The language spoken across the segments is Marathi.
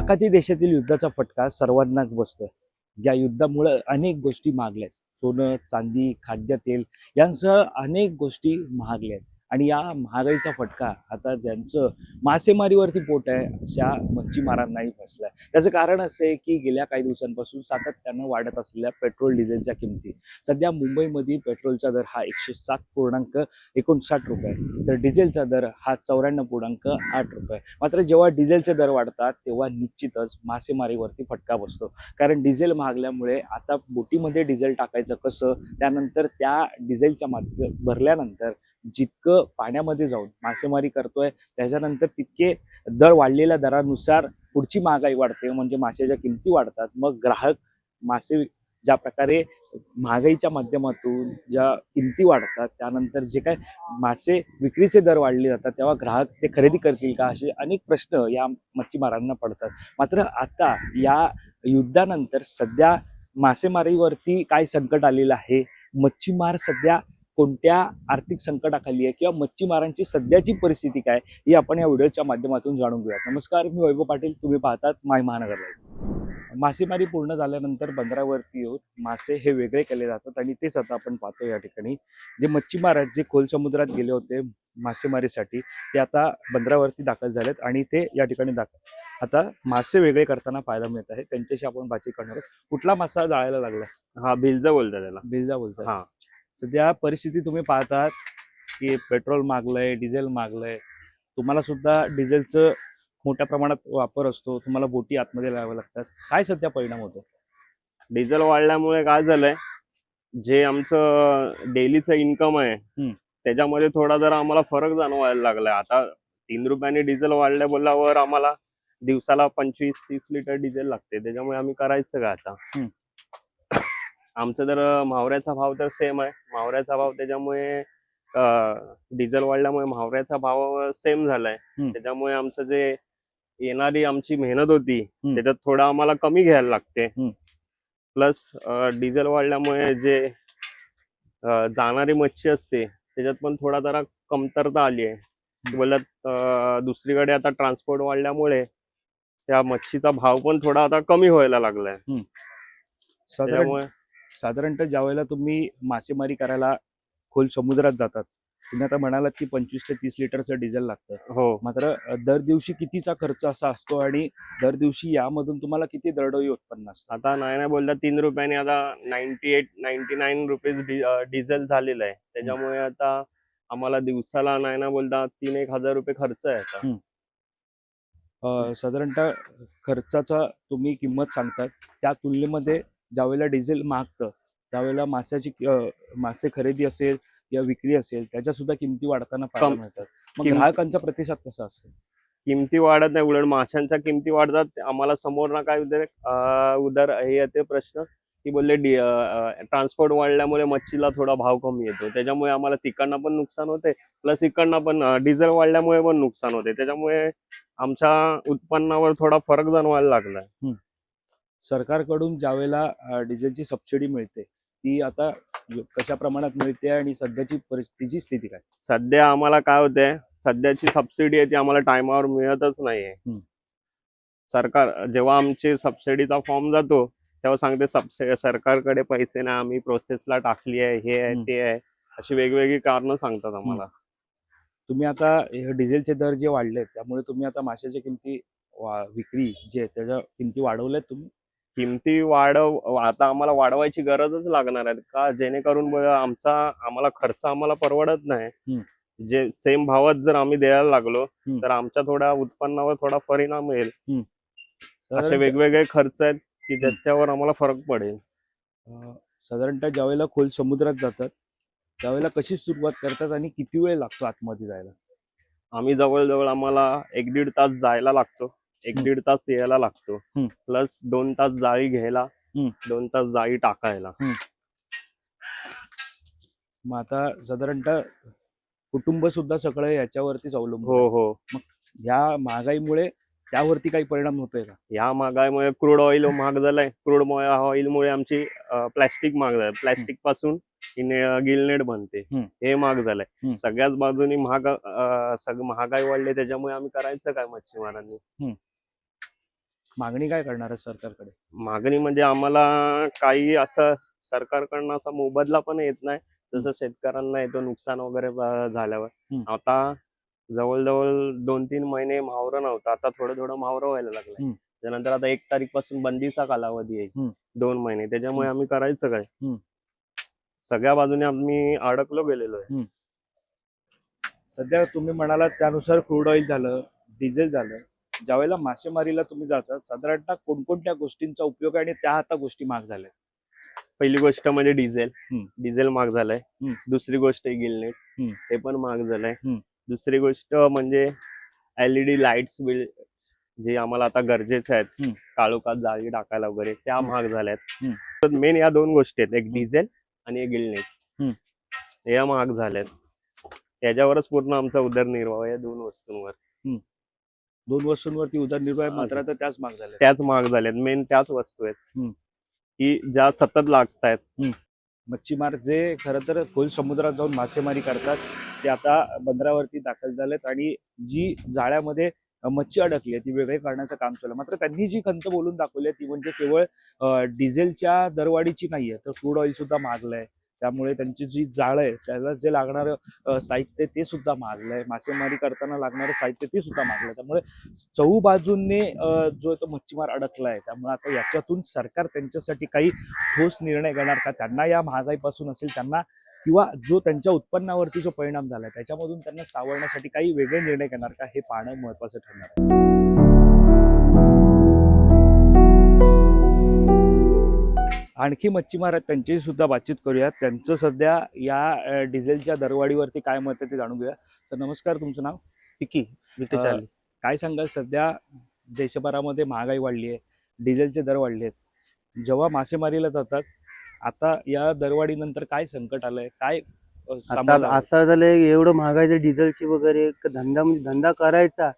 एकाही देशातील युद्धाचा फटका सर्वांनाच बसतोय. या युद्धामुळे अनेक गोष्टी महागल्यात. सोनं, चांदी, खाद्यतेल यांसह अनेक गोष्टी महागल्यात आणि या महागाईचा फटका आता ज्यांचं मासेमारीवरती पोट आहे अशा मच्छीमारांनाही बसलाय. त्याचं कारण असं आहे की गेल्या काही दिवसांपासून सातत्यानं वाढत असलेल्या पेट्रोल डिझेलच्या किमती. सध्या मुंबईमध्ये पेट्रोलचा दर हा 107.59 रुपये, तर डिझेलचा दर हा 94.8 रुपये. मात्र जेव्हा डिझेलचे दर वाढतात तेव्हा निश्चितच मासेमारीवरती फटका बसतो. कारण डिझेल महागल्यामुळे आता बोटीमध्ये डिझेल टाकायचं कसं, त्यानंतर त्या डिझेलच्या भरल्यानंतर जितकं पाण्यामध्ये जाऊन मासेमारी करतोय त्याच्यानंतर तितके दर वाढलेल्या दरानुसार पुढची महागाई वाढते, म्हणजे माशाच्या किमती वाढतात. मग ग्राहक मासे ज्या प्रकारे महागाईच्या माध्यमातून ज्या किमती वाढतात त्यानंतर जे काय मासे विक्रीचे दर वाढले जातात तेव्हा ग्राहक ते खरेदी करतील का, असे अनेक प्रश्न या मच्छीमारांना पडतात. मात्र आता या युद्धानंतर सध्या मासेमारीवरती काय संकट आलेलं आहे, मच्छीमार सध्या कोणत्या आर्थिक संकटाखाली आहे किंवा मच्छीमारांची सध्याची परिस्थिती काय, ही आपण या व्हिडिओच्या माध्यमातून जाणून घेऊया. नमस्कार, मी वैभव पाटील, तुम्ही पाहतात माय महानगर लाईव्ह. मासेमारी पूर्ण झाल्यानंतर बंदरावरती येऊन मासे हे वेगळे केले जातात आणि तेच आता आपण पाहतो या ठिकाणी. जे मच्छीमार आहेत, जे खोल समुद्रात गेले होते मासेमारीसाठी, ते आता बंदरावरती दाखल झालेत आणि ते या ठिकाणी आता मासे वेगळे करताना पाहायला मिळत आहे. त्यांच्याशी आपण बातचीत करणार आहोत. कुठला मासा जाळायला लागला? हा, भिलजा बोलतात त्याला. भिलजा बोलतात. हा, सध्या परिस्थिती तुम्ही पाहतात की पेट्रोल मागलंय, डिझेल मागलंय. तुम्हाला सुद्धा डिझेलचं मोठ्या प्रमाणात वापर असतो, तुम्हाला बोटी आतमध्ये लावाव्या लागतात. काय सध्या परिणाम होतो? डिझेल वाढल्यामुळे काय झालंय, जे आमचं डेलीचं इन्कम आहे त्याच्यामध्ये थोडा जरा आम्हाला फरक जाणवायला लागलाय. आता 3 रुपयाने डिझेल वाढल्या बोलल्यावर आम्हाला दिवसाला 25-30 लिटर डिझेल लागते. त्याच्यामुळे आम्ही करायचं का आता? आमचं जर मावऱ्याचा भाव तर सेम आहे. मावऱ्याचा भाव त्याच्यामुळे डिझेल वाढल्यामुळे मावऱ्याचा भाव सेम झालाय. त्याच्यामुळे आमचं जे येणारी आमची मेहनत होती त्याच्यात थोडा आम्हाला कमी घ्यायला लागते. प्लस डिझेल वाढल्यामुळे जे जाणारी मच्छी असते त्याच्यात पण थोडा जरा कमतरता आली आहे. बोलत दुसरीकडे आता ट्रान्सपोर्ट वाढल्यामुळे त्या मच्छीचा भाव पण थोडा आता कमी व्हायला लागलाय. साधारणतः ज्यावेळेला तुम्ही मासेमारी करायला खोल समुद्रात जातात, तुम्ही आता म्हणालात की 25 ते 30 लिटरचं डिझेल लागतं. हो. मात्र दर दिवशी कितीचा खर्च असा असतो आणि दर दिवशी यामधून तुम्हाला किती दरडोई उत्पन्न असतं? आता नाही बोलला 3 रुपयाने आता 98-99 रुपीज डिझेल झालेलं आहे. त्याच्यामुळे आता आम्हाला दिवसाला नाही बोलता 3-1 हजार रुपये खर्च आहे आता. साधारणतः खर्चाचा तुम्ही किंमत सांगतात, त्या तुलनेमध्ये ज्यावेळेला डिझेल महागतं त्यावेळेला मासे खरेदी असेल या विक्री असेल त्याच्या सुद्धा किमती वाढताना पाहायला मिळतात. मग ग्राहकांचा प्रतिसाद कसा असतो? किमती वाढत नाही, उलट माशांच्या किमती वाढतात. आम्हाला समोर ना काय उदर हे येते प्रश्न की बोलले ट्रान्सपोर्ट वाढल्यामुळे मच्छीला थोडा भाव कमी येतो. त्याच्यामुळे आम्हाला तिकडनं पण नुकसान होते, प्लस इकडनं पण डिझेल वाढल्यामुळे पण नुकसान होते. त्याच्यामुळे आमच्या उत्पन्नावर थोडा फरक जाणवायला लागलाय. सरकारकडून ज्यावेळेला डिझेलची सबसिडी मिळते ती आता कशा प्रमाणात मिळते आणि सध्याची परिस्थितीची स्थिती काय? सध्या आम्हाला काय होते, सध्याची सबसिडी आहे ती आम्हाला टायमावर मिळतच नाहीये. सरकार जेव्हा आमची सबसिडीचा फॉर्म जातो तेव्हा सांगते सरकारकडे पैसे नाही, आम्ही प्रोसेसला टाकली आहे, हे आहे ते आहे, अशी वेगवेगळी कारणं सांगतात आम्हाला. तुम्ही आता डिझेलचे दर जे वाढले त्यामुळे तुम्ही आता माशाच्या किमती विक्री जे त्याच्या किमती वाढवल्यात तुम्ही? किमती आता आम्हाला वाढवायची गरजच लागणार आहे का, जेणेकरून आम्हाला खर्च आम्हाला परवडत नाही. जे सेम भावात जर आम्ही द्यायला लागलो तर आमच्या थोड्या उत्पन्नावर थोडा परिणाम येईल. असे वेगवेगळे खर्च आहेत की त्याच्यावर आम्हाला फरक पडेल. साधारणतः ज्यावेळेला खोल समुद्रात जातात त्यावेळेला कशी सुरुवात करतात आणि किती वेळ लागतो आतमध्ये जायला? आम्ही जवळजवळ आम्हाला 1-1.5 तास जायला लागतो, 1-1.5 तास यायला लागतो, प्लस 2 तास जाळी घ्यायला, 2 तास जाळी टाकायला. मग आता साधारणतः कुटुंब सुद्धा सगळं याच्यावरतीच अवलंबून. हो. मग ह्या महागाईमुळे त्यावरती काही परिणाम होतोय का? ह्या महागाईमुळे क्रूड ऑइल महाग झालाय. क्रूड ऑइलमुळे आमची प्लॅस्टिक महाग झालं. प्लॅस्टिक पासून गिलनेट बनते, हे महाग झालंय. सगळ्याच बाजूनी महागाई वाढली. त्याच्यामुळे आम्ही करायचं काय मच्छीमारांनी? मागणी काय करणार आहे सरकारकडे? मागणी म्हणजे आम्हाला काही असं सरकारकडनं असा मोबदला पण येत नाही, जसं शेतकऱ्यांना येतो नुकसान वगैरे झाल्यावर. हम्म. आता जवळजवळ 2-3 महिने मावरं नव्हतं, आता थोडं थोडं मावरं व्हायला लागलंय. हम्म. त्यानंतर आता 1 तारीखपासून बंदीचा कालावधी आहे, हम्म. 2 महिने. त्याच्यामुळे आम्ही करायचं काय? हम्म. सगळ्या बाजूने आम्ही अडकलो गेलेलो आहे. सध्या तुम्ही म्हणालात त्यानुसार क्रूड ऑइल झालं, डिझेल झालं. ज्यावेळेला मासेमारीला तुम्ही जातात साधारणतः कोणकोणत्या गोष्टींचा उपयोग आहे आणि त्या आता गोष्टी महाग झाल्या? पहिली गोष्ट म्हणजे डिझेल. हम्म. डिझेल महाग झालंय. दुसरी गोष्ट आहे गिलनेट, ते पण महाग झालंय. दुसरी गोष्ट म्हणजे LED लाईट्स बिल, जे आम्हाला आता गरजेचे आहेत काळोखात जाळी टाकायला वगैरे, त्या महाग झाल्यात. तर मेन या 2 गोष्टी आहेत, एक डिझेल आणि एक गिलनेट. या महाग झाल्यात. त्याच्यावरच पूर्ण आमचा उदरनिर्वाह आहे, या 2 वस्तूंवर. 2 वस्तूंवरती उदरनिर्वाह मात्र तर त्याच महाग झाल्या. त्याच महाग झाल्यात. मेन त्याच वस्तू आहेत की ज्या सतत लागतायत. मच्छीमार जे खरं तर खोल समुद्रात जाऊन मासेमारी करतात ते आता बंदरावरती दाखल झालेत आणि जी जाळ्यामध्ये मच्छी अडकली आहे ती वेगळे करण्याचं काम चालू आहे. मात्र त्यांनी जी खंत बोलून दाखवली आहे ती म्हणजे केवळ डिझेलच्या दरवाढीची नाही आहे, तर क्रूड ऑइल सुद्धा महागलंय. त्यामुळे त्यांची जी जाळं आहे त्याला जे लागणारं साहित्य ते सुद्धा महागलं आहे. मासेमारी करताना लागणारं साहित्य ते सुद्धा महागलं आहे. त्यामुळे चहूबाजूंनी जो तो मच्छीमार अडकला आहे. त्यामुळे आता याच्यातून सरकार त्यांच्यासाठी काही ठोस निर्णय घेणार का? त्यांना या महागाईपासून असेल त्यांना किंवा जो त्यांच्या उत्पन्नावरती जो परिणाम झाला त्याच्यामधून त्यांना सावरण्यासाठी काही वेगळे निर्णय घेणार का, हे पाहणं महत्वाचं ठरणार आहे. आणखी मच्छीमार आहेत त्यांच्याशी सुद्धा बातचीत करूया. त्यांचं सध्या या डिझेलच्या दरवाढीवरती काय मत आहे ते जाणून घेऊया. तर नमस्कार, तुमचं नाव? पिकी विटे चालली. काय सांगाल, सध्या देशभरामध्ये महागाई वाढली आहे, डिझेलचे दर वाढले आहेत. जेव्हा मासेमारीला जातात आता या दरवाढीनंतर काय संकट आलंय, काय आता असं झालंय एवढं महागाईचं डिझेलची वगैरे, धंदा म्हणजे धंदा करायचा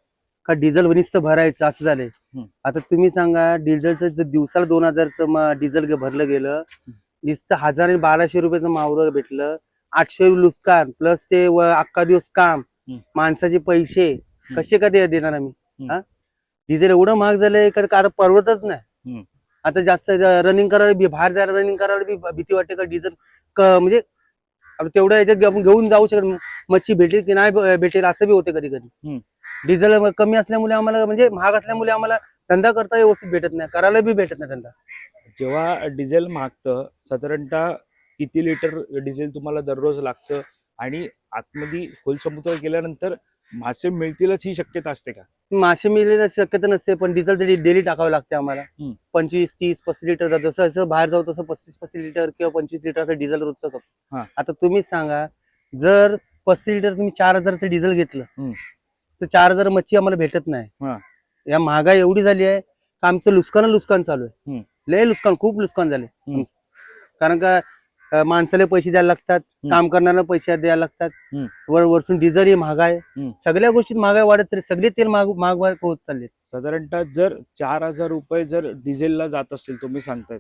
का डिझेल नुसतं भरायचं असं झालंय. आता तुम्ही सांगा, डिझेलचं दिवसाला 2000चं डिझेल भरलं गेलं, नुसतं 1000 आणि 1200 रुपयाचं मावरं भेटलं. 800 लुस्कान प्लस ते अख्खा दिवस काम, माणसाचे पैसे कसे का ते देणार आम्ही? डिझेल एवढं महाग झालंय का आता परवडतच नाही. आता जास्त रनिंग करायला बाहेर जायला रनिंग करायला बी भीती वाटते का डिझेल म्हणजे तेवढ्या याच्यात आपण घेऊन जाऊ शकत, मच्छी भेटेल की नाही भेटेल असं बी होते कधी कधी. डिझेल कमी असल्यामुळे आम्हाला म्हणजे महाग असल्यामुळे आम्हाला धंदा करता व्यवस्थित भेटत नाही, करायला बी भेटत नाही धंदा. जेव्हा डिझेल मागतं साधारणतः किती लिटर डिझेल तुम्हाला दररोज लागतं आणि आतमध्ये खोल समुद्र गेल्यानंतर मासे मिळतीलच ही शक्यता असते का? मासे मिळण्याची शक्यता नसते, पण डिझेल डेली टाकावं लागते आम्हाला. 25, 30, 35 लिटर. जसं जसं बाहेर जाऊ तसं 35 लिटर किंवा 25 लिटरचं डिझेल रोजचं करतो. आता तुम्हीच सांगा, जर 35 लिटर तुम्ही 4000चं डिझेल घेतलं तर 4000 मच्छी आम्हाला भेटत नाही. या महागाई एवढी झाली आहे का आमचं नुकसान चालू आहे. लय नुकसान, खूप नुकसान झाले. कारण का माणसाला पैसे द्यायला लागतात, काम करणाऱ्यांना पैसे द्यायला लागतात, वरसून डिझेल ही महाग आहे. सगळ्या गोष्टीत महागाई वाढत चालली, सगळे तेल महाग होत चालले. साधारणतः जर 4000 रुपये जर डिझेलला जात असतील तुम्ही सांगतायत,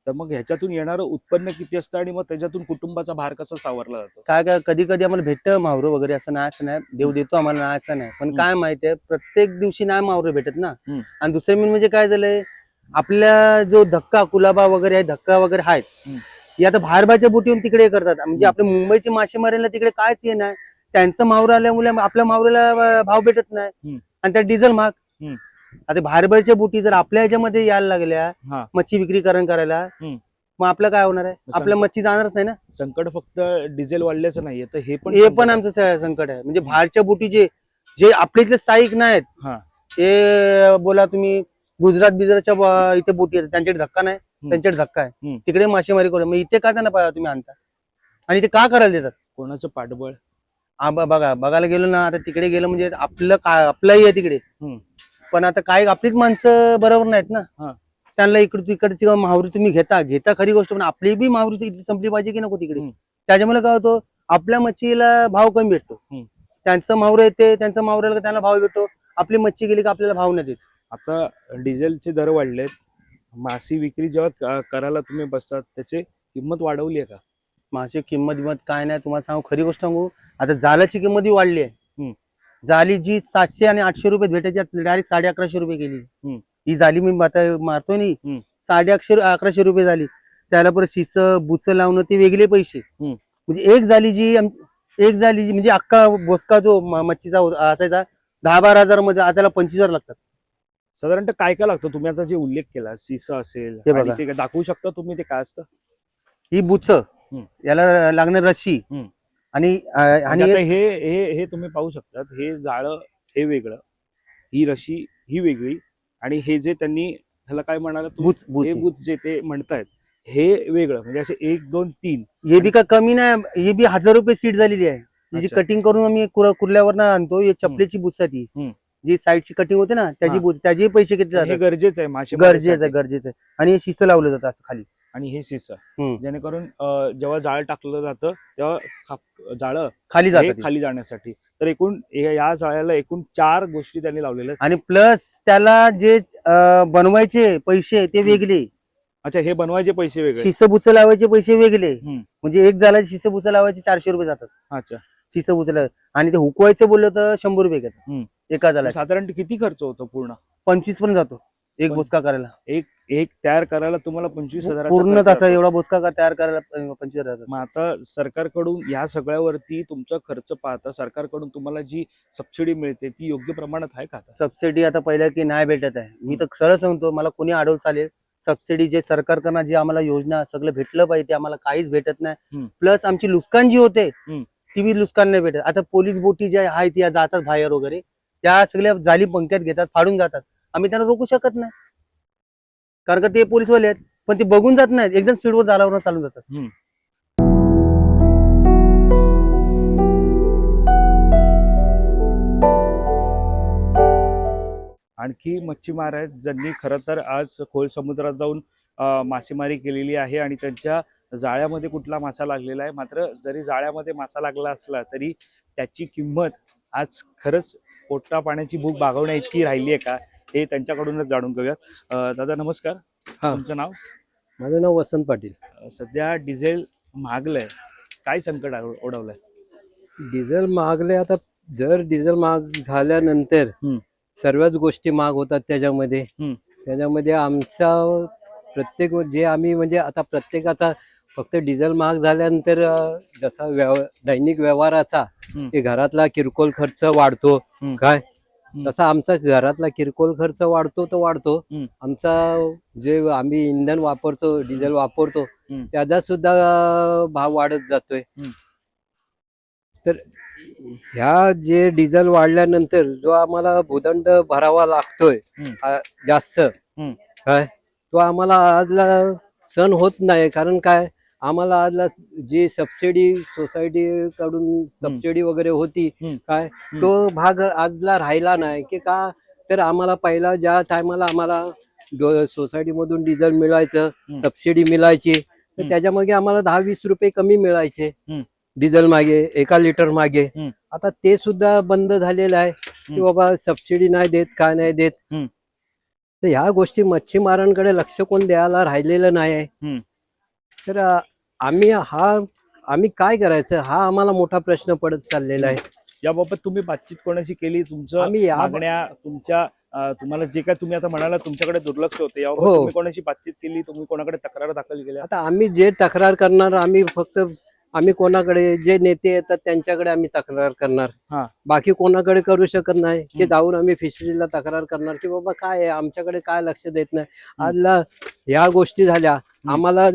तर मग ह्याच्यातून येणारं उत्पन्न किती असतं आणि मग त्याच्यातून कुटुंबाचा भार कसा सावरला जातो? काय कधी कधी आम्हाला भेटतं मावरं वगैरे, असं नाही देव देतो आम्हाला, नाही असं नाही. पण काय माहितीये, प्रत्येक दिवशी नाही मावरं भेटत ना. आणि दुसरं म्हणजे काय झालंय, आपल्या जो धक्का कुलाबा वगैरे आहे, धक्का वगैरे आहेत, हे आता बाहेरच्या बोटी येऊन तिकडे करतात. म्हणजे आपल्या मुंबईचे मासेमारीला तिकडे कायच हे नाही, त्यांचं मावरं आल्यामुळे आपल्या मावऱ्याला भाव भेटत नाही आणि त्या डिझेल महाग. आता बाहेरच्या बोटी जर आपल्या ह्याच्यामध्ये यायला लागल्या मच्छी विक्रीकरण करायला, मग आपलं काय होणार आहे? आपल्या मच्छी जाणारच नाही ना. संकट फक्त डिझेल वाढल्याचं नाहीये, तर हे पण आमचं संकट आहे. म्हणजे बाहेरच्या बोटी जे आपल्या इथले स्थायिक नाहीत, ते बोला तुम्ही गुजरातच्या इथे बोटी आहेत, त्यांच्याकडे धक्का नाही, त्यांच्याकडे धक्का आहे, तिकडे मासेमारी करू. मग इथे का त्यांना तुम्ही आणता आणि ते का करायला देतात? कोणाचं पाठबळ? बघायला गेलो ना, आता तिकडे गेलं म्हणजे आपलंही आहे तिकडे, पण आता काही आपलीच माणसं बरोबर नाहीत ना. त्यांना इकडची माहुरी तुम्ही घेता खरी गोष्ट, पण आपली बी माहुरी इथली संपली पाहिजे की नको तिकडे. त्याच्यामुळे काय होतो, आपल्या मच्छीला भाव कमी भेटतो, त्यांचं माहुरं येते, त्यांचं माहुऱ्याला त्यांना भाव भेटतो, आपली मच्छी गेली का आपल्याला भाव नाही देत. आता डिझेलचे दर वाढलेत, मासे विक्री जेव्हा करायला तुम्ही बसतात त्याची किंमत वाढवली आहे का? मासे किंमत काय नाही, तुम्हाला सांगू खरी गोष्ट सांगू, आता जालाची किंमत वाढली आहे. जाली जी 700 आणि 800 रुपये भेटायची डायरेक्ट 1150 रुपये गेली. ही झाली मी आता मारतोय नाही, 1150 रुपये झाली. त्याला परत शिस बुच लावणं ते वेगळे पैसे. म्हणजे एक झाली जी म्हणजे अख्खा बोसका जो मच्छीचा असायचा 10-12 हजार मध्ये, आता त्याला 25,000 लागतात. साधारणतः काय काय लागतं? तुम्ही आता जे उल्लेख केला, सीस असेल, ते आणि बघा. ते दाखवू शकता तुम्ही ते काय असतं? ही बुच, याला लागणार रस्सी, आणि म्हणजे आता हे तुम्ही पाहू शकतात, हे जाळं हे वेगळं, ही रशी ही वेगळी, आणि हे जे त्यांनी ह्याला काय म्हणाला तुम्ही? बुच हे बुच जे ते म्हणतायत हे वेगळं. म्हणजे असे 1 2 3 हे बी का कमी नाही, हे बी 1000 रुपये सीट झालेली आहे. जी अच्छा. कटिंग करून आम्ही कुर्ल्यावर आणतो, हे चपलेची बुच आहे ती. जी साईडची कटिंग होते ना त्याची बुच, त्याचे पैसे किती हे जातात? गरजेचं आहे मासे गरजेचं आहे. आणि हे शिस्त लावलं जातं असं खाली. आणि हे शिस, जेणेकरून जेव्हा जाळ टाकलं जातं तेव्हा जाळं खाली हे जातं. खाली जाण्यासाठी. तर एकूण या जाळ्याला एकूण 4 गोष्टी त्यांनी लावलेल्या आहेत. आणि प्लस त्याला जे बनवायचे पैसे ते वेगळे. अच्छा, हे बनवायचे पैसे वेगळे. शिसबुच लावायचे पैसे वेगळे. म्हणजे एक झाला शिसबुच लावायचे 400 रुपये जातात. अच्छा. शिसबुच आणि ते हुकवायचं बोललं तर 100 रुपये घेतात एका झाला. साधारण किती खर्च होतो पूर्ण? 25 पर्यंत जातो एक बोचका करायला. एक तयार करायला तुम्हाला 25,000 पूर्ण तसा एवढा बोचका तयार करायला 25,000. मग आता सरकारकडून या सगळ्यावरती तुमचा खर्च पाहता सरकारकडून तुम्हाला जी सबसिडी मिळते ती योग्य प्रमाणात आहे का? सबसिडी आता पहिल्या की नाही भेटत आहे. मी तर सरळ सांगतो, मला कोणी अडवून चालेल, सबसिडी जे सरकारकडनं जी आम्हाला योजना सगळं भेटलं पाहिजे ते आम्हाला काहीच भेटत नाही. प्लस आमची लुस्कान जी होते ती बी लुस्कान नाही भेटत. आता पोलीस बोटी ज्या आहेत त्या जातात बाहेर वगैरे, त्या सगळ्या जाली पंक्यात घेतात, फाडून जातात. आम्ही त्यांना रोखू शकत नाही, कारण का ते पोलीसवाले आहेत. पण ते बघून जात नाहीत, एकदम स्पीडवर जालावर चालून जातात. आणखी मच्छीमार आहेत ज्यांनी खरं तर आज खोल समुद्रात जाऊन मासेमारी केलेली आहे आणि त्यांच्या जाळ्यामध्ये कुठला मासा लागलेला आहे. मात्र जरी जाळ्यामध्ये मासा लागला असला तरी त्याची किंमत आज खरंच पोटा पाण्याची भूक भागवण्या इतकी राहिली आहे का, हे त्यांच्याकडूनच जाणून घेऊया. दादा नमस्कार, तुमचं नाव? माझं नाव वसंत पाटील. सध्या डिझेल महागलंय, काय संकट ओढवलंय? डिझेल महागले. आता जर डिझेल महाग झाल्यानंतर सर्वच गोष्टी महाग होतात. त्याच्यामध्ये आमचा प्रत्येक जे आम्ही म्हणजे आता प्रत्येकाचा फक्त डिझेल महाग झाल्यानंतर जसा दैनिक व्यवहाराचा घरातला किरकोळ खर्च वाढतो काय, तसा आमचा घरातला किरकोळ खर्च वाढतो. आमचा जे आम्ही इंधन वापरतो, डिझेल वापरतो, त्याचा सुद्धा भाव वाढत जातोय. तर ह्या जे डिझेल वाढल्यानंतर जो आम्हाला भूदंड भरावा लागतोय जास्त काय, तो आम्हाला आजला सण होत नाही. कारण काय, आम्हाला आजला जी सबसिडी सोसायटी कडून सबसिडी वगैरे होती काय, तो भाग आजला राहिला नाही की का. तर आम्हाला पहिला ज्या टायमाला आम्हाला सोसायटी मधून डिझेल मिळायचं, सबसिडी मिळायची, तर त्याच्यामागे आम्हाला 10-20 रुपये कमी मिळायचे डिझेल मागे, 1 लिटर मागे. आता ते सुद्धा बंद झालेलं आहे की बाबा सबसिडी नाही देत, काय नाही देत. तर ह्या गोष्टी मच्छीमारांकडे लक्ष कोण द्यायला राहिलेलं नाही आहे. तर आम्ही काय करायचं हा आम्हाला मोठा प्रश्न पडत चाललेला आहे. याबाबत तुम्ही बातचीत कोणाशी केली? तुमचं मागण्या, तुमच्या तुम्हाला जे काय तुम्ही आता म्हणाला तुमच्याकडे दुर्लक्ष होते, याबाबत तुम्ही कोणाशी बातचीत केली? तुम्ही कोणाकडे तक्रार दाखल केल्या? आता आम्ही जे तक्रार करणार, आम्ही कोणाकडे जे नेते येतात त्यांच्याकडे आम्ही तक्रार करणार. बाकी कोणाकडे करू शकत नाही की जाऊन आम्ही फिशरीला तक्रार करणार की बाबा काय आहे, आमच्याकडे काय लक्ष देत नाही. आजला ह्या गोष्टी झाल्या. आम्हाला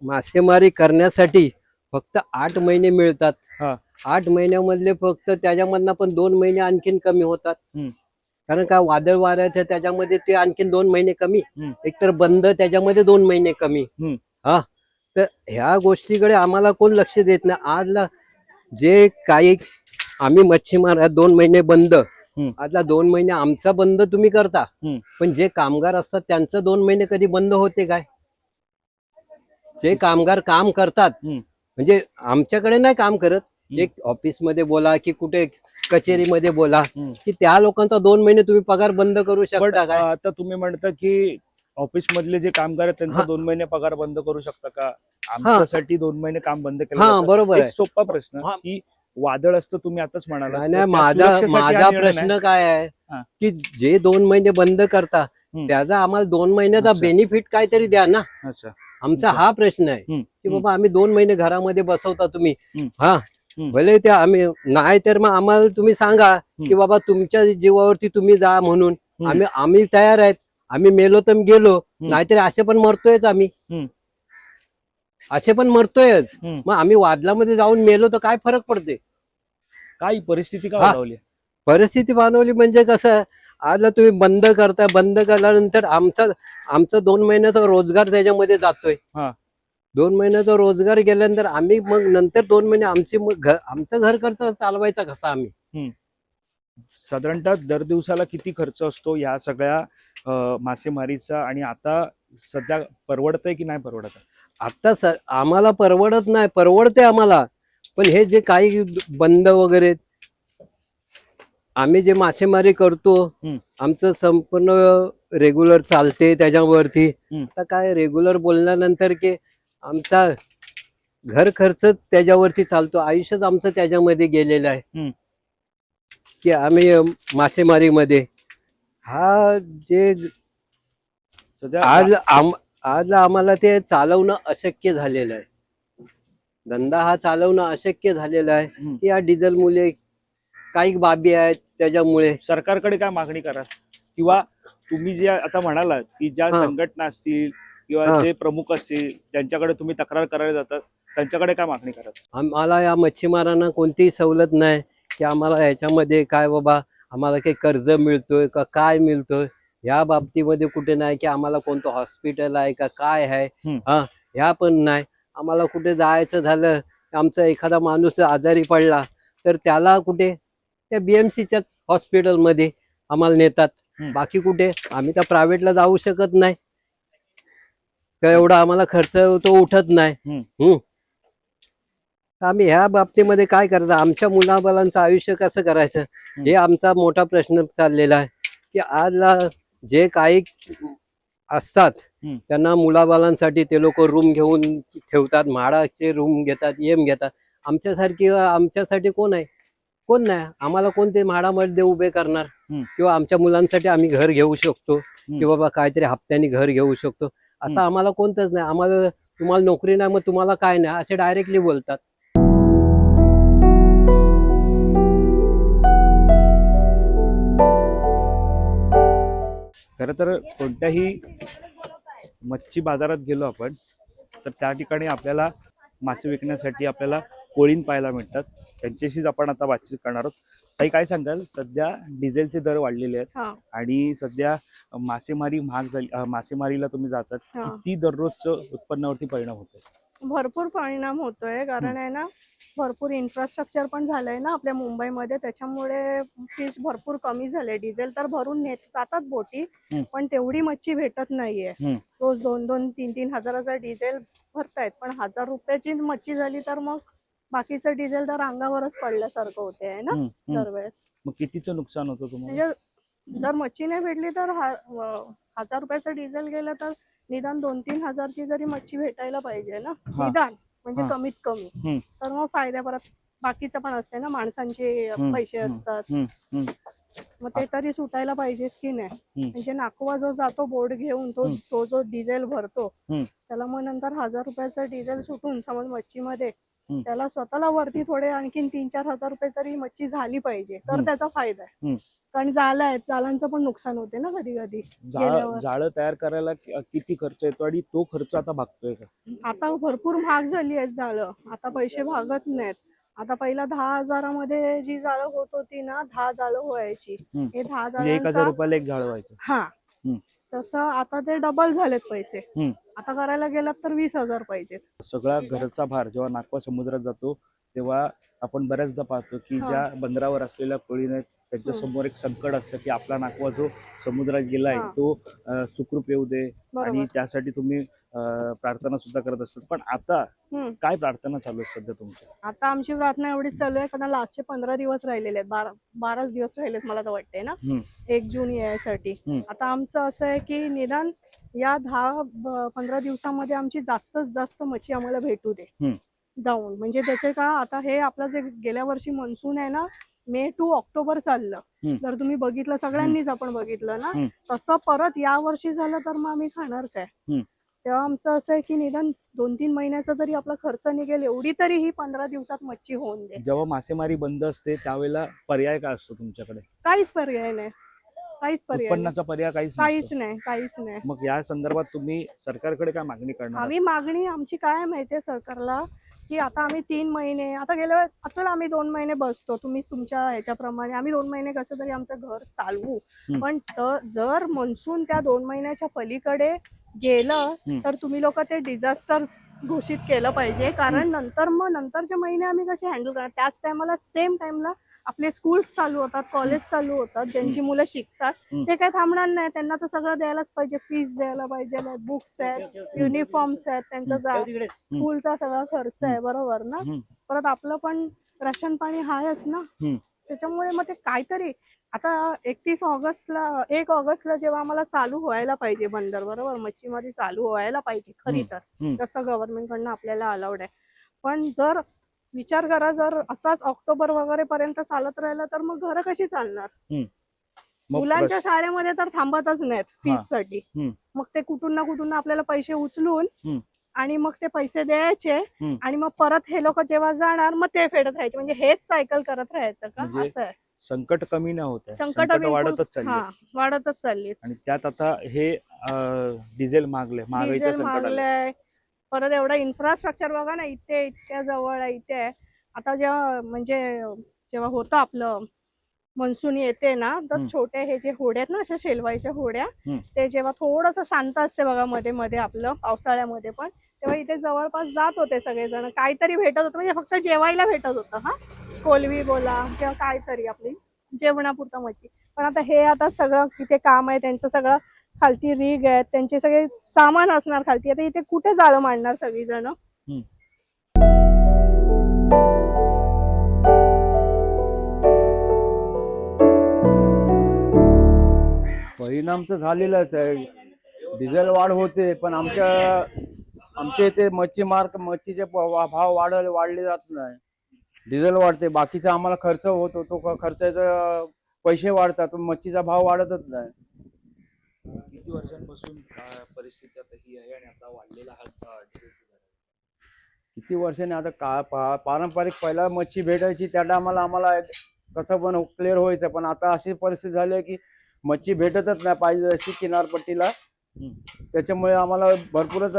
मासेमारी करण्यासाठी फक्त 8 महिने मिळतात. 8 महिन्यामधले फक्त त्याच्यामधनं पण 2 महिने आणखीन कमी होतात. कारण का वादळ वाऱ्याच्या त्याच्यामध्ये ते आणखीन 2 महिने कमी, एकतर बंद त्याच्यामध्ये 2 महिने कमी. तर ह्या गोष्टीकडे आम्हाला कोण लक्ष देत नाही. आजला जे काही आम्ही मच्छीमार 2 महिने बंद, आजला 2 महिने आमचा बंद तुम्ही करता, पण जे कामगार असतात त्यांचं 2 महिने कधी बंद होते काय? जे कामगार काम करतात म्हणजे आमच्याकडे नाही काम करत, एक ऑफिस मध्ये बोला की कुठे कचेरीमध्ये बोला की त्या लोकांचा 2 महिने तुम्ही पगार बंद करू शकता काय? आता तुम्ही म्हणता की ऑफिस मधले जे कामगार आहेत त्यांचा 2 महिने पगार बंद करू शकता का? आमच्यासाठी 2 महिने काम बंद केलं. बरोबर आहे. सोपा प्रश्न की वादळ असतं तुम्ही आताच म्हणाला. नाही, माझा प्रश्न काय आहे की जे 2 महिने बंद करता त्याचा आम्हाला 2 महिन्याचा अच्छा. बेनिफिट काहीतरी द्या ना. अच्छा. आमचा अच्छा. हा प्रश्न आहे हम्म, की बाबा आम्ही 2 महिने घरामध्ये बसवता तुम्ही. हम्म. हा हम्म. भले ते आम्ही नाही तर मग आम्हाला तुम्ही सांगा की बाबा तुमच्या जीवावरती तुम्ही जा म्हणून. आम्ही तयार आहेत. आम्ही मेलो तर गेलो, नाहीतर असे पण मरतोयच आम्ही. असे पण मरतोयच. मग आम्ही वादलामध्ये जाऊन मेलो तर काय फरक पडते? काय परिस्थिती का हा. ओढावली? परिस्थिती बनवली म्हणजे कसं, आज तुम्ही बंद करता, बंद केल्यानंतर आमचा 2 महिन्याचा रोजगार त्याच्यामध्ये जातोय. हा. 2 महिन्याचा रोजगार गेल्यानंतर आम्ही मग नंतर 2 महिने आमचं घर खर्च चालवायचा कसा आम्ही? साधारणतः दर दिवसाला किती खर्च असतो या सगळ्या मासेमारीचा, आणि आता सध्या परवडतंय की नाही परवडत? आता आम्हाला परवडत नाही, परवडते आम्हाला, पण हे जे काही बंद वगैरे आम्ही जे मासेमारी करतो, आमचं संपूर्ण रेग्युलर चालते त्याच्यावरती. आता काय रेग्युलर बोलल्यानंतर की आमचा घर खर्च त्याच्यावरती चालतो. आयुष्यच आमचं त्याच्यामध्ये गेलेलं आहे की आम्ही मासेमारीमध्ये हा जे सध्या आज आम्हाला ते चालवणं अशक्य झालेलं आहे. धंदा हा चालवणं अशक्य झालेला आहे. या डिझेल मुळे काही बाबी आहेत त्याच्यामुळे. सरकारकडे काय मागणी करा, किंवा तुम्ही जे आता म्हणालात की ज्या संघटना असतील किंवा जे प्रमुख असतील त्यांच्याकडे तुम्ही तक्रार करायला जातात, त्यांच्याकडे काय मागणी करा? आम्हाला या मच्छीमारांना कोणतीही सवलत नाही की आम्हाला ह्याच्यामध्ये काय बाबा आम्हाला काही कर्ज मिळतोय का काय मिळतोय, या बाबतीमध्ये कुठे नाही की आम्हाला कोणतं हॉस्पिटल आहे का काय आहे. ह्या पण नाही. आम्हाला कुठे जायचं झालं, आमचा एखादा माणूस आजारी पडला तर त्याला कुठे त्या BMCच्याच हॉस्पिटलमध्ये आम्हाला नेतात. बाकी कुठे आम्ही त्या प्रायव्हेटला जाऊ शकत नाही का, एवढा आम्हाला खर्च तो उठत नाही. आम्ही ह्या बाबतीमध्ये काय करतो, आमच्या मुलाबालांचं आयुष्य कसं करायचं हे आमचा मोठा प्रश्न चाललेला आहे. की आज जे काही असतात त्यांना मुलाबालांसाठी ते लोक रूम घेऊन ठेवतात, म्हाडाचे रूम घेतात, घेतात. आमच्यासाठी कोण आहे? कोण नाही. आम्हाला कोणते म्हाडामध्ये उभे करणार, किंवा आमच्या मुलांसाठी आम्ही घर घेऊ शकतो की बाबा काहीतरी हप्त्याने घर घेऊ शकतो, असं आम्हाला कोणतंच नाही. आम्हाला तुम्हाला नोकरी नाही, मग तुम्हाला काय नाही, असे डायरेक्टली बोलतात. खरं तर कोणत्याही मच्छी बाजारात गेलो आपण तर त्या ठिकाणी आपल्याला मासे विकण्यासाठी आपल्याला कोळीण पाहायला मिळतात. त्यांच्याशीच आपण आता बातचीत करणार आहोत. ताई, काय सांगाल, सध्या डिझेलचे दर वाढलेले आहेत आणि सध्या मासेमारी महाग झाली, मासेमारीला तुम्ही जातात, किती दररोजचं उत्पन्नावरती परिणाम होतो? भरपूर परिणाम होतोय, कारण आहे ना भरपूर इन्फ्रास्ट्रक्चर पण झालंय ना आपल्या मुंबईमध्ये, त्याच्यामुळे फिश भरपूर कमी झाले. डिझेल तर भरून नेत जातात बोटी, पण तेवढी मच्छी भेटत नाहीये. रोज 2-2, 3-3 हजाराचा डिझेल भरतायत, पण 1000 रुपयाची मच्छी झाली तर मग बाकीचं डिझेल तर अंगावरच पडल्यासारखं होते आहे ना दरवेळेस. मग कितीचं नुकसान होतं तुम्हाला? म्हणजे जर मच्छी नाही भेटली तर 1000 रुपयाचं डिझेल गेलं तर निदान 2-3 हजारची जरी मच्छी भेटायला पाहिजे ना, निदान म्हणजे कमीत कमी. तर मग फायदा परत बाकीचं पण असते ना, माणसांचे पैसे असतात, मग ते तरी सुटायला पाहिजेत की नाही. म्हणजे नाकवा जो जातो बोट घेऊन तो जो डिझेल भरतो त्याला मग नंतर 1000 रुपयाचं डिझेल सुटून समज मच्छीमध्ये त्याला स्वतःला वरती थोडे आणखीन 3-4 हजार रुपये तरी मच्छी झाली पाहिजे तर त्याचा फायदा आहे. कारण जाळांचं पण नुकसान होते ना कधी कधी. जाळं तयार करायला किती खर्च येतो आणि तो खर्च आता भागतोय का? आता भरपूर महाग झाली आहेत जाळं, आता पैसे भागत नाहीत. आता पहिला 10,000मध्ये जी जाळं होत होती ना, 10 जाळं व्हायची. हे 10 1000 रुपयाला एक जाळं व्हायचं. हा, तसं आता ते डबल झालेत पैसे. आता करायला गेलात तर 20,000 पाहिजेत. सगळा घरचा भार जेव्हा नाकवा समुद्रात जातो तेव्हा आपण बऱ्याचदा पाहतो की ज्या बंदरावर असलेल्या कोळीण आहेत त्यांच्या समोर एक संकट असतं की आपला नाकवा जो समुद्रात गेलाय तो सुखरूप येऊ दे, आणि त्यासाठी तुम्ही प्रार्थना सुद्धा करत असतात. पण आता काय प्रार्थना चालू आहे सध्या तुमच्या? आता आमची प्रार्थना एवढीच चालू आहे, कारण लास्टचे 15 दिवस राहिलेले आहेत, 12 दिवस राहिलेत मला तर वाटतंय ना 1 जून यायसाठी. आता आमचं असं आहे की निदान या 10-15 दिवसामध्ये आमची जास्तीत जास्त मच्छी आम्हाला भेटू दे जाऊन. म्हणजे त्याचे का आता हे आपलं जे गेल्या वर्षी मनसून आहे ना मे टू ऑक्टोबर चाललं. जर तुम्ही बघितलं, सगळ्यांनीच आपण बघितलं ना, तसं परत या वर्षी झालं तर मग आम्ही खाणार काय? तेव्हा आमचं असं आहे की निदान 2-3 महिन्याचा तरी आपला खर्च निघेल एवढी तरी ही 15 दिवसात मच्छी होऊन दे. जेव्हा मासेमारी बंद असते त्यावेळेला पर्याय काय असतो तुमच्याकडे? काहीच पर्याय नाही, काहीच पर्याय नाही. उत्पन्नाचा पर्याय काहीच काहीच नसतो. नाही, काहीच नाही. मग या संदर्भात तुम्ही सरकारकडे काय मागणी करणार आहात? आम्ही मागणी आमची काय माहितीये सरकारला, की आता आम्ही 3 महिने, आता गेल्या वेळेस अचल आम्ही 2 महिने बसतो, तुम्ही तुमच्या ह्याच्याप्रमाणे आम्ही 2 महिने कसं तरी आमचं घर चालवू. पण जर मनसून त्या 2 महिन्याच्या पलीकडे गेलं तर तुम्ही लोक ते डिझास्टर घोषित केलं पाहिजे. कारण नंतरचे महिने आम्ही कसे हँडल करणार? त्याच टायमाला सेम टाइमला आपले स्कूल्स चालू होतात, कॉलेज चालू होतात, ज्यांची मुलं शिकतात ते काय थांबणार नाही. त्यांना तर सगळं द्यायलाच पाहिजे, फीस द्यायला पाहिजे, बुक्स आहेत, युनिफॉर्म्स आहेत, त्यांचा स्कूलचा सगळा खर्च आहे, बरोबर ना? परत आपलं पण राशन पाणी आहेच ना. त्याच्यामुळे मग ते काहीतरी आता 1 ऑगस्टला जेव्हा आम्हाला चालू व्हायला पाहिजे बंदर, बरोबर, मच्छीमारी चालू व्हायला पाहिजे खरी तर, जसं गव्हर्नमेंट कडनं आपल्याला अलाउड आहे. पण जर विचार करा, जर असाच ऑक्टोबर वगैरे पर्यंत चालत राहिलं तर मग घरं कशी चालणार? मुलांच्या शाळेमध्ये तर थांबतच नाहीत फीस साठी. मग ते कुठून ना आपल्याला पैसे उचलून आणि मग ते पैसे द्यायचे आणि मग परत हे लोक जेव्हा जाणार मग ते फेडत राहायचे. म्हणजे हेच सायकल करत राहायचं का? म्हणजे असं आहे. संकट कमी नाही होत आहे, संकट वाढतच चालली आहे. वाढतच चालली. आणि त्यात आता हे डिझेल महागाईचं संकट आलंय. महागलंय. परत एवढं इन्फ्रास्ट्रक्चर बघा ना, इथे इतक्या जवळ आहे, इथे आहे. आता जेव्हा होतं आपलं मनसून येते ना, तर छोटे हे जे होड्या आहेत ना, अशा शेलवायच्या होड्या, ते जेव्हा थोडस शांत असते बघा मध्ये मध्ये आपलं पावसाळ्यामध्ये पण, तेव्हा इथे जवळपास जात होते सगळेजण. काहीतरी भेटत होतं, म्हणजे फक्त जेवायला भेटत होतं. कोलवी बोला किंवा काहीतरी आपली जेवणापुरता मच्छी. पण आता सगळं तिथे काम आहे त्यांचं, सगळं खालती रिग आहेत, त्यांचे सगळे सामान असणार खालती. आता इथे कुठे जाळं मांडणार सगळीजण? परिणाम तर झालेलाच आहे. डिझेल वाढ होते, पण आमच्या इथे मच्छीचे भाव वाढले जात नाही. डिझेल वाढते, बाकीचा आम्हाला खर्च होतो, तो खर्चाचा पैसे वाढतात, पण मच्छीचा भाव वाढतच नाही. किती वर्षांपासून परिस्थिती आता ही आहे आणि आता वाढलेला हा डिझेलचा दर? किती वर्षांनी आता पारंपरिक पहिला मच्छी भेटायची त्या टायमाला आम्हाला कसं पण क्लिअर व्हायचं, पण आता अशी परिस्थिती झाली आहे की मच्छी भेटतच नाही पाहिजे अशी किनारपट्टीला. त्याच्यामुळे आम्हाला भरपूरच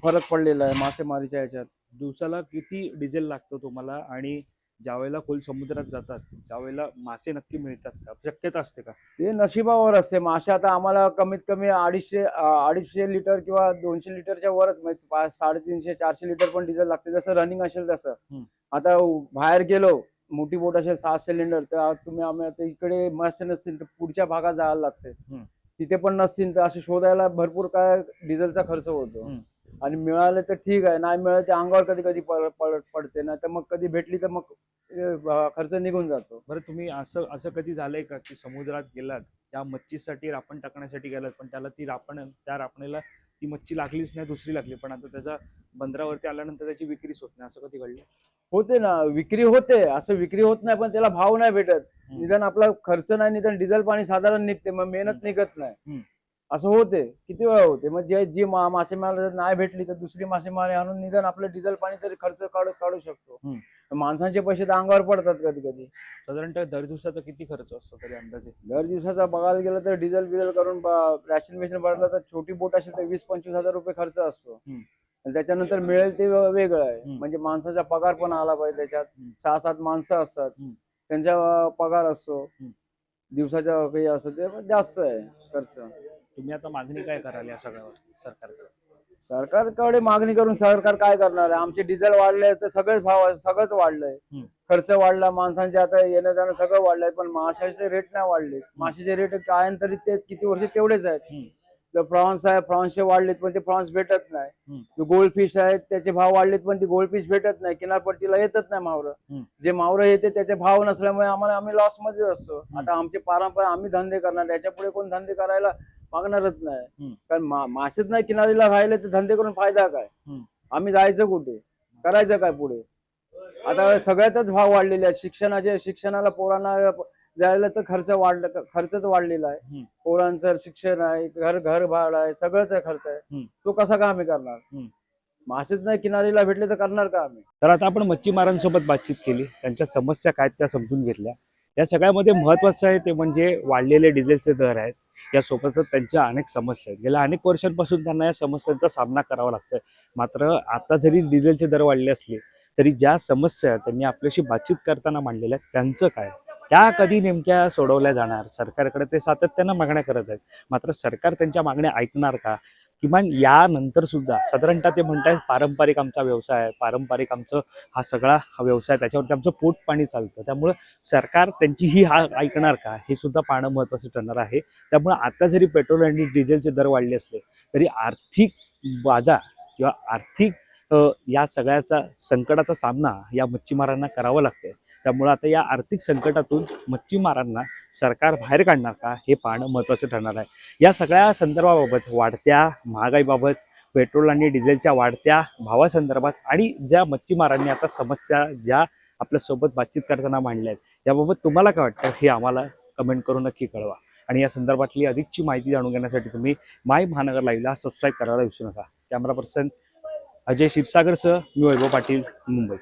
फरक पडलेला आहे मासेमारीच्या ह्याच्यात. दिवसाला किती डिझेल लागतं तुम्हाला? आणि ज्यावेळेला खोल समुद्रात जातात त्यावेळेला मासे नक्की मिळतात का? शक्यता असते का? ते नशिबावर असते. मासे आता आम्हाला कमीत कमी 250 लिटर किंवा 200 लिटरच्या वरच, 350-400 लिटर पण डिझेल लागते, जसं रनिंग असेल तसं. आता बाहेर गेलो, मोठी बोट असेल 7 सिलेंडर, तर आम्ही आता इकडे मासे नसतील तर पुढच्या भागात जायला लागते. तिथे पण नसतील तर असे शोधायला भरपूर काय डिझेलचा खर्च होतो. आणि मिळाले तर ठीक आहे, नाही मिळाले ते अंगावर कधी कधी पडते, नाही तर मग कधी भेटली तर मग खर्च निघून जातो. बरं, तुम्ही असं कधी झालंय का की समुद्रात गेलात, त्या मच्छीसाठी रापण टाकण्यासाठी गेलात, पण त्या रापणीला ती मच्छी लागलीच नाही, दुसरी लागली, पण आता त्याच्या बंदरावरती आल्यानंतर त्याची विक्रीच होत नाही, असं कधी घडलं? होते ना, विक्री होते, असं विक्री होत नाही पण त्याला भाव नाही भेटत. निदान आपला खर्च नाही, निदान डिझेल पाणी साधारण निघते, मग मेहनत निघत नाही. असं होते, किती वेळा होते. मग जी मासेमारी नाही भेटली तर दुसरी मासेमारी आणून निदान आपलं डिझेल पाणी तरी खर्च काढू शकतो. माणसांचे पैसे तर अंगावर पडतात कधी कधी. साधारणतः दर दिवसाचा किती खर्च असतो तरी अंदाजे? दर दिवसाचा बघायला गेलं तर डिझेल बिझेल करून रॅशन बिशन भरलं तर छोटी बोट असेल तर 20-25 हजार रुपये खर्च असतो. आणि त्याच्यानंतर मिळेल ते वेगळं आहे. म्हणजे माणसाचा पगार पण आला पाहिजे त्याच्यात. 6-7 माणसं असतात, त्यांचा पगार असतो, दिवसाचा काही असं ते जास्त आहे खर्च. तुम्ही आता मागणी काय कराल या सगळ्यावर सरकारकडे? सरकारकडे मागणी करून सरकार काय करणार आहे? आमचे डिझेल वाढले तर सगळंच वाढलंय. खर्च वाढला, माणसांचे आता येणं जाणं सगळं वाढलंय, पण माशाचे रेट नाही वाढले. माशाचे रेट कायम तरी ते किती वर्ष तेवढेच आहेत. जर प्रॉन्स आहे, प्रॉन्सचे वाढलेत पण ते प्रॉन्स भेटत नाही. गोल्ड फिश आहेत त्याचे भाव वाढलेत पण ते गोल्ड फिश भेटत नाही, किनारपट्टीला येतच नाही मावरं. जे मावरं येते त्याचे भाव नसल्यामुळे आम्ही लॉस मध्ये असतो. आता आमचे पारंपरिक आम्ही धंदे करणार, याच्या पुढे कोण धंदे करायला मागणारच नाही. कारण मासेच नाही किनारीला राहिले तर धंदे करून फायदा काय? आम्ही जायचं कुठे, करायचं काय पुढे? आता सगळ्यातच भाव वाढलेले आहेत. शिक्षणाला पोरांना द्यायला तर खर्चच वाढलेला आहे. हम्म. पोरांचं शिक्षण आहे, घर भाडं आहे, सगळंच आहे, खर्च आहे. तो कसा का आम्ही करणार? मासेच नाही किनारीला भेटले तर करणार का आम्ही? तर आता आपण मच्छीमारांसोबत बातचीत केली, त्यांच्या समस्या काय त्या समजून घेतल्या. या सगळ्यामध्ये महत्त्वाचं आहे ते म्हणजे वाढलेले डिझेलचे दर आहेत. यासोबतच त्यांच्या अनेक समस्या आहेत. गेल्या अनेक वर्षांपासून त्यांना या समस्यांचा सामना करावा लागतोय. मात्र आता जरी डिझेलचे दर वाढले असले तरी ज्या समस्या त्यांनी आपल्याशी बातचीत करताना मांडलेल्या आहेत त्यांचं काय, त्या कधी नेमक्या सोडवल्या जाणार? सरकारकडे ते सातत्यानं मागण्या करत आहेत. मात्र सरकार त्यांच्या मागण्या ऐकणार का? किमान यानंतर सुद्धा साधारणतः ते म्हणतात पारंपरिक आमचा व्यवसाय आहे, पारंपरिक आमचं हा सगळा व्यवसाय, त्याच्यावरती आमचं पोट पाणी चालतं. त्यामुळं सरकार त्यांची ऐकणार का हे सुद्धा पाहणं महत्त्वाचं ठरणार आहे. त्यामुळे आता जरी पेट्रोल आणि डिझेलचे दर वाढले असले तरी आर्थिक बाजार किंवा आर्थिक या सगळ्याचा संकटाचा सामना या मच्छीमारांना करावा लागतोय. त्यामुळे आता या आर्थिक संकटातून मच्छीमारांना सरकार बाहेर काढणार का हे पाहणं महत्त्वाचं ठरणार आहे. या सगळ्या संदर्भाबाबत, वाढत्या महागाईबाबत, पेट्रोल आणि डिझेलच्या वाढत्या भावासंदर्भात आणि ज्या मच्छीमारांनी आता समस्या ज्या आपल्यासोबत बातचीत करताना मांडल्या आहेत याबाबत तुम्हाला काय वाटतं हे आम्हाला कमेंट करून नक्की कळवा. आणि या संदर्भातली अधिकची माहिती जाणून घेण्यासाठी तुम्ही माय महानगर लाईव्हला सबस्क्राईब करायला विसरू नका. कॅमेरा पर्सन अजय क्षीरसागरसह मी वैभव पाटील, मुंबई.